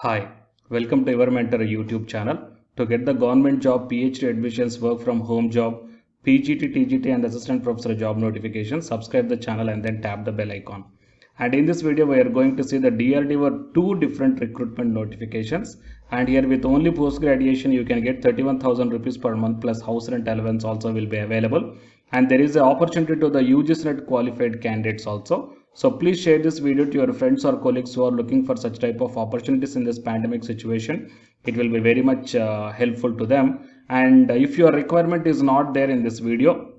Hi, welcome to your mentor YouTube channel. To get the government job, PhD admissions, work from home job, PGT, TGT and assistant professor job notifications, subscribe the channel and then tap the bell icon. And in this video, we are going to see the DRDO two different recruitment notifications. And here with only post graduation, you can get 31,000 rupees per month plus house rent allowance also will be available. And there is an opportunity to the UGC NET qualified candidates also. So please share this video to your friends or colleagues who are looking for such type of opportunities in this pandemic situation. It will be very much helpful to them. And if your requirement is not there in this video,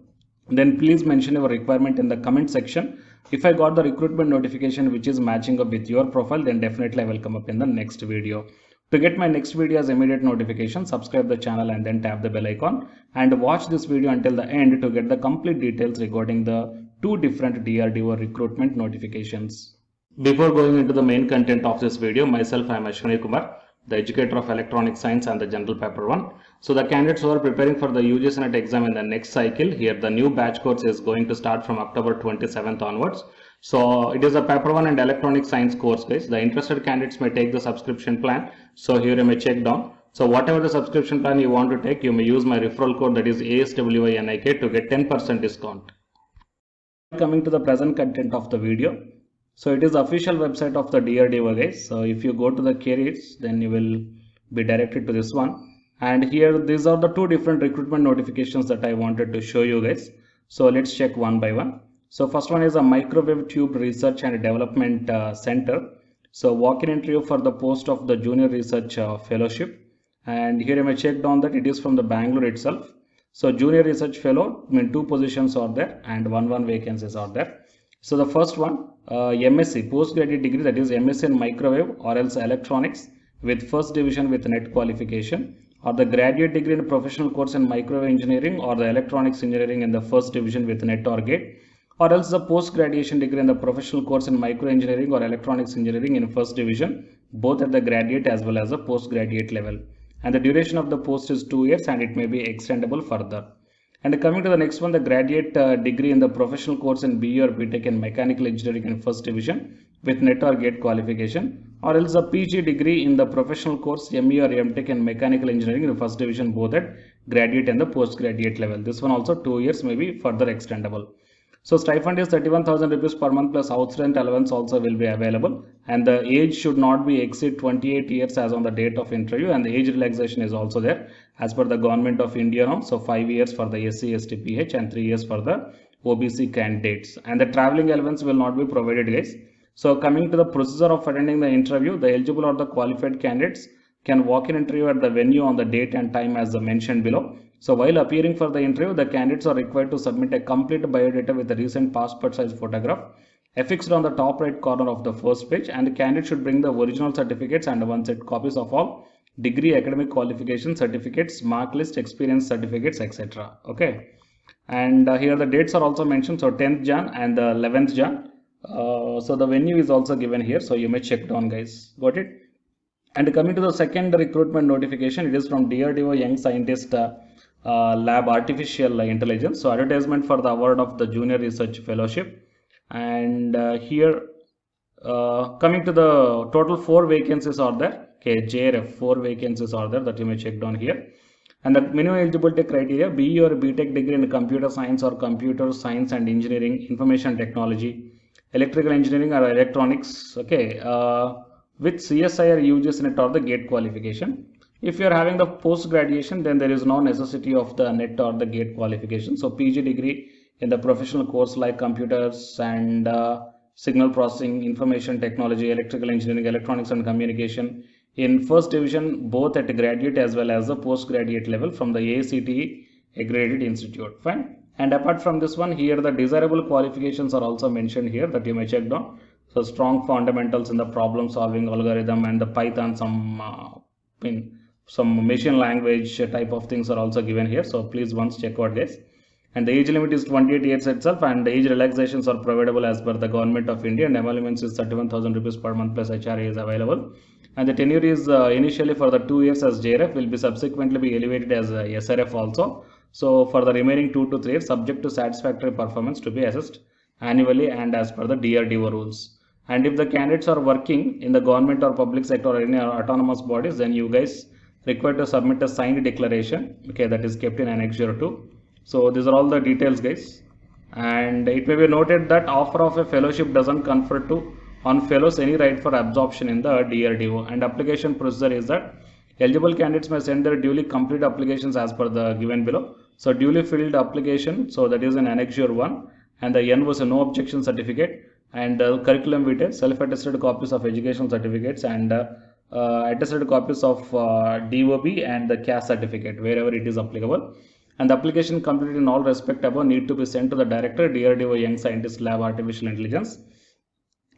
then please mention your requirement in the comment section. If I got the recruitment notification which is matching up with your profile, then definitely I will come up in the next video. To get my next video as immediate notification, subscribe the channel and then tap the bell icon and watch this video until the end to get the complete details regarding the two different DRDO recruitment notifications. Before going into the main content of this video, myself I am Ashwini Kumar, the educator of electronic science and the general paper 1. So the candidates who are preparing for the UGC NET exam in the next cycle, here the new batch course is going to start from October 27th onwards. So it is a paper 1 and electronic science course, guys. The interested candidates may take the subscription plan. So here you may check down. So whatever the subscription plan you want to take, you may use my referral code, that is ASWINIK, to get 10% discount. Coming to the present content of the video. So it is the official website of the DRDO, guys. So if you go to the careers, then you will be directed to this one. And here these are the two different recruitment notifications that I wanted to show you guys. So let's check one by one. So first one is a microwave tube research and development center. So walk-in interview for the post of the junior research fellowship. And here you may check down that it is from the Bangalore itself. So junior research fellow, two positions are there and one vacancies are there. So the first one, MSc, postgraduate degree, that is MSc in microwave or else electronics with first division with NET qualification, or the graduate degree in professional course in microwave engineering or the electronics engineering in the first division with NET or GATE, or else the post graduation degree in the professional course in microwave engineering or electronics engineering in first division, both at the graduate as well as the postgraduate level. And the duration of the post is 2 years and it may be extendable further. And coming to the next one, the graduate degree in the professional course in BE or BTech in mechanical engineering in first division with NET or GATE qualification, or else a PG degree in the professional course ME or MTech in mechanical engineering in the first division, both at graduate and the postgraduate level. This one also 2 years may be further extendable. So stipend is 31,000 rupees per month plus house rent allowance also will be available, and the age should not be exceed 28 years as on the date of interview, and the age relaxation is also there as per the government of India norm. So 5 years for the SC, ST, PH and 3 years for the OBC candidates, and the traveling allowance will not be provided, guys. So coming to the procedure of attending the interview, the eligible or the qualified candidates can walk in interview at the venue on the date and time as mentioned below. So while appearing for the interview, the candidates are required to submit a complete biodata with a recent passport size photograph affixed on the top right corner of the first page, and the candidate should bring the original certificates and one set copies of all degree, academic qualification certificates, mark list, experience certificates, etc. Okay, and here the dates are also mentioned. So 10th Jan and 11th Jan. So the venue is also given here, so you may check down, guys. Got it? And coming to the second recruitment notification, it is from DRDO Young Scientist Lab Artificial Intelligence. So advertisement for the award of the Junior Research Fellowship. And here coming to the total 4 vacancies are there. Okay, JRF 4 vacancies are there that you may check down here. And the minimum eligibility criteria: BE or BTech degree in computer science or computer science and engineering, information technology, electrical engineering or electronics. Okay, with CSI or UGC NET or the GATE qualification. If you are having the post graduation, then there is no necessity of the NET or the GATE qualification. So PG degree in the professional course like computers and signal processing, information technology, electrical engineering, electronics and communication in first division, both at graduate as well as the postgraduate level from the AICTE accredited institute. Fine. And apart from this one, here the desirable qualifications are also mentioned here that you may check down. So strong fundamentals in the problem solving algorithm and the Python, some machine language type of things are also given here. So please once check out this. And the age limit is 28 years itself, and the age relaxations are providable as per the government of India, and emoluments is 31,000 rupees per month plus HRA is available. And the tenure is initially for the 2 years as JRF, will be subsequently be elevated as SRF also. So for the remaining 2 to 3 years, subject to satisfactory performance to be assessed annually and as per the DRDO rules. And if the candidates are working in the government or public sector or any autonomous bodies, then you guys required to submit a signed declaration, okay, that is kept in Annex 02. So these are all the details, guys. And it may be noted that offer of a fellowship doesn't confer to on fellows any right for absorption in the DRDO, and application procedure is that eligible candidates may send their duly complete applications as per the given below. So duly filled application, so that is an Annexure 1, and the N was a no objection certificate, and curriculum vitae, self-attested copies of educational certificates, and attested copies of DOB and the CAS certificate wherever it is applicable. And the application completed in all respect above need to be sent to the director, DRDO Young Scientist Lab Artificial Intelligence,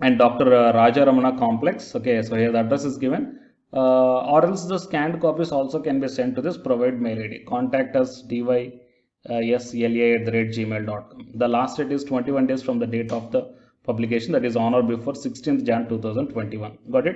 and Dr. Raja Ramana Complex. Okay, so here the address is given. Or else the scanned copies also can be sent to this provide mail ID. Contact us dysla@gmail.com. The last date is 21 days from the date of the publication, that is on or before 16th Jan 2021. Got it?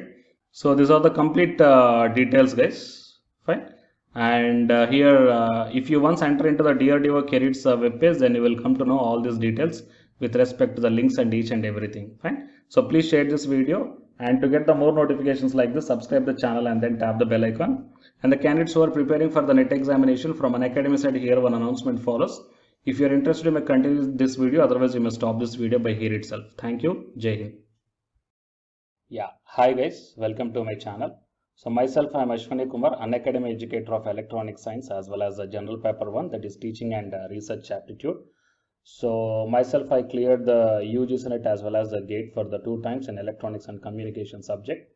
So these are the complete details, guys. Fine. And here, if you once enter into the DRDO Careers web page, then you will come to know all these details with respect to the links and each and everything. Fine. So please share this video, and to get the more notifications like this, subscribe the channel and then tap the bell icon. And the candidates who are preparing for the NET examination from Unacademy side, here one announcement follows. If you are interested, you may continue this video, otherwise you may stop this video by here itself. Thank you. Jai Hind. Yeah, hi guys, welcome to my channel. So myself, I am Ashwani Kumar, Unacademy educator of electronic science, as well as the general paper 1, that is teaching and research aptitude. So myself, I cleared the UGC NET as well as the GATE for the 2 times in electronics and communication subject.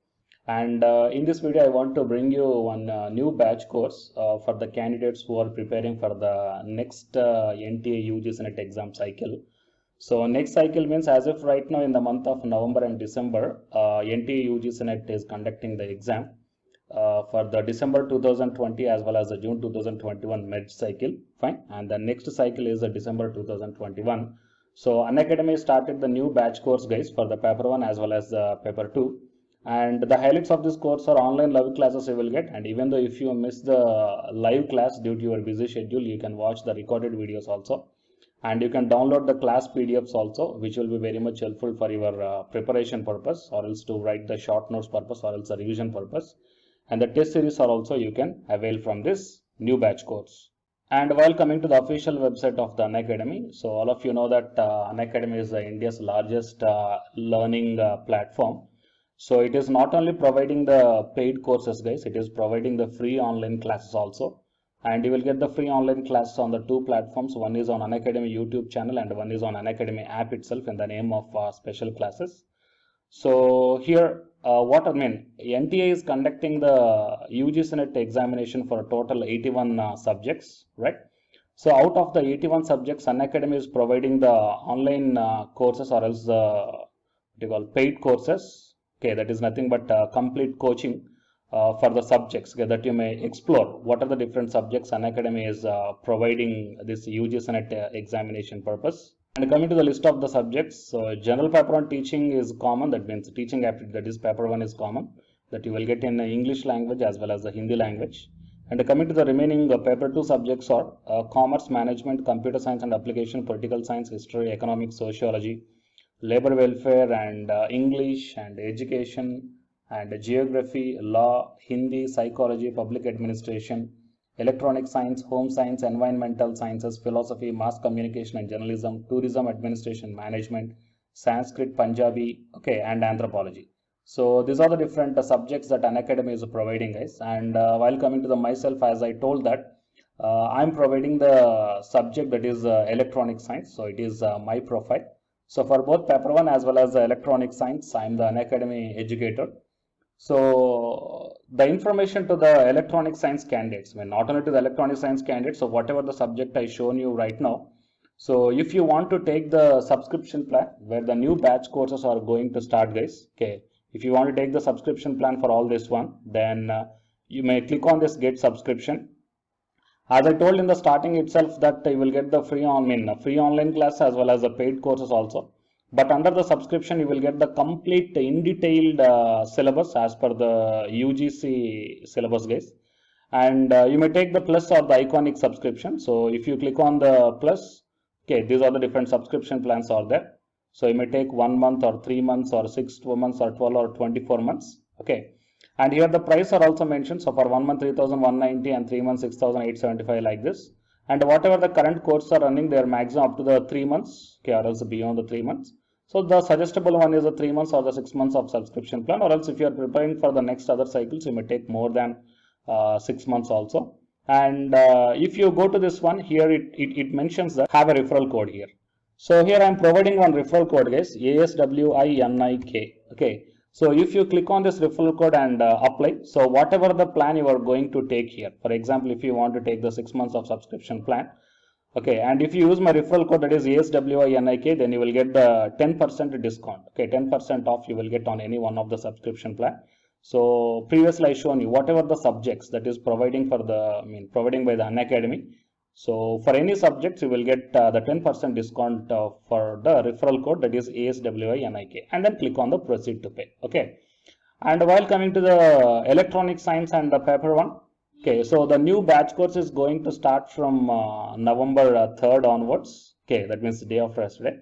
And in this video, I want to bring you one new batch course for the candidates who are preparing for the next NTA UGC NET exam cycle. So next cycle means as if right now in the month of November and December, NTA UGC NET is conducting the exam for the December 2020 as well as the June 2021 med cycle. Fine. And the next cycle is the December 2021. So Unacademy started the new batch course, guys, for the paper 1 as well as the paper 2. And the highlights of this course are online live classes you will get. And even though if you miss the live class due to your busy schedule, you can watch the recorded videos also. And you can download the class PDFs also, which will be very much helpful for your preparation purpose, or else to write the short notes purpose, or else the revision purpose. And the test series are also you can avail from this new batch course. And while coming to the official website of the Unacademy, so all of you know that Unacademy is India's largest learning platform. So it is not only providing the paid courses, guys, it is providing the free online classes also. And you will get the free online classes on the 2 platforms. One is on Unacademy YouTube channel and one is on Unacademy app itself in the name of special classes. So here, what I mean, NTA is conducting the UGC NET examination for a total 81 subjects, right? So out of the 81 subjects, Unacademy is providing the online courses, or else what you call paid courses. Okay, that is nothing but complete coaching for the subjects, okay, that you may explore what are the different subjects Unacademy is providing this UGC NET examination purpose. And coming to the list of the subjects, so general paper 1 teaching is common, that means teaching aptitude, that is paper 1 is common, that you will get in English language as well as the Hindi language. And coming to the remaining paper 2 subjects are commerce, management, computer science and application, political science, history, economics, sociology, labor welfare, and English and education, and geography, law, Hindi, psychology, public administration, electronic science, home science, environmental sciences, philosophy, mass communication and journalism, tourism, administration, management, Sanskrit, Punjabi, okay, and anthropology. So these are the different subjects that Unacademy is providing, guys. And while coming to the myself, as I told that I'm providing the subject that is electronic science. So it is my profile. So for both paper 1 as well as the electronic science, I am the Unacademy educator. So the information to the electronic science candidates, I mean, not only to the electronic science candidates, so whatever the subject I shown you right now. So if you want to take the subscription plan where the new batch courses are going to start, guys, okay, if you want to take the subscription plan for all this one, then you may click on this get subscription. As I told in the starting itself that you will get the free online class as well as the paid courses also. But under the subscription, you will get the complete in detailed syllabus as per the UGC syllabus, guys. And you may take the plus or the iconic subscription. So if you click on the plus, okay, these are the different subscription plans are there. So you may take 1 month or 3 months or 6 months or 12 or 24 months. Okay. And here the price are also mentioned. So for 1 month 3,190 and 3 months 6,875 like this. And whatever the current courses are running, they are maximum up to the 3 months, okay, or else beyond the 3 months. So the suggestible one is the 3 months or the 6 months of subscription plan, or else if you are preparing for the next other cycles, you may take more than 6 months also. And if you go to this one here, it mentions that have a referral code here. So here I am providing one referral code, guys, ASWINIK. Okay. So if you click on this referral code and apply, so whatever the plan you are going to take here, for example, if you want to take the 6 months of subscription plan, okay, and if you use my referral code, that is ASWINIK, then you will get the 10% discount. Okay, 10% off you will get on any one of the subscription plan. So previously I shown you whatever the subjects that is providing for the, providing by the Unacademy. So for any subjects, you will get the 10% discount for the referral code, that is ASWINIK, and then click on the proceed to pay. Okay. And while coming to the electronic science and the paper one, okay, so the new batch course is going to start from November 3rd onwards. Okay, that means the day after yesterday,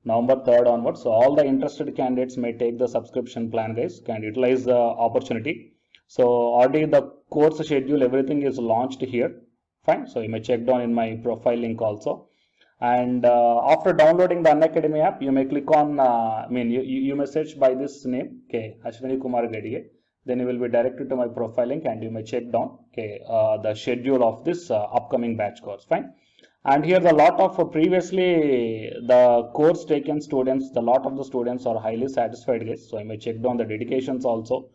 November 3rd onwards. So all the interested candidates may take the subscription plan, guys, can utilize the opportunity. So already the course schedule, everything is launched here. Fine. So you may check down in my profile link also. And after downloading the Unacademy app, you may click on, you may search by this name, okay, Ashwini Kumar Gadige. Then you will be directed to my profile link and you may check down, okay, the schedule of this upcoming batch course. Fine. And here the lot of previously the course taken students, the lot of the students are highly satisfied, guys. So you may check down the dedications also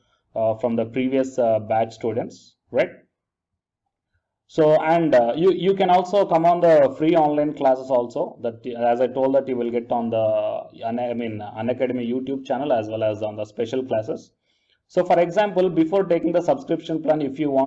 from the previous batch students, right? So, and you can also come on the free online classes also, that as I told that you will get on the Unacademy YouTube channel as well as on the special classes. So for example, before taking the subscription plan, if you want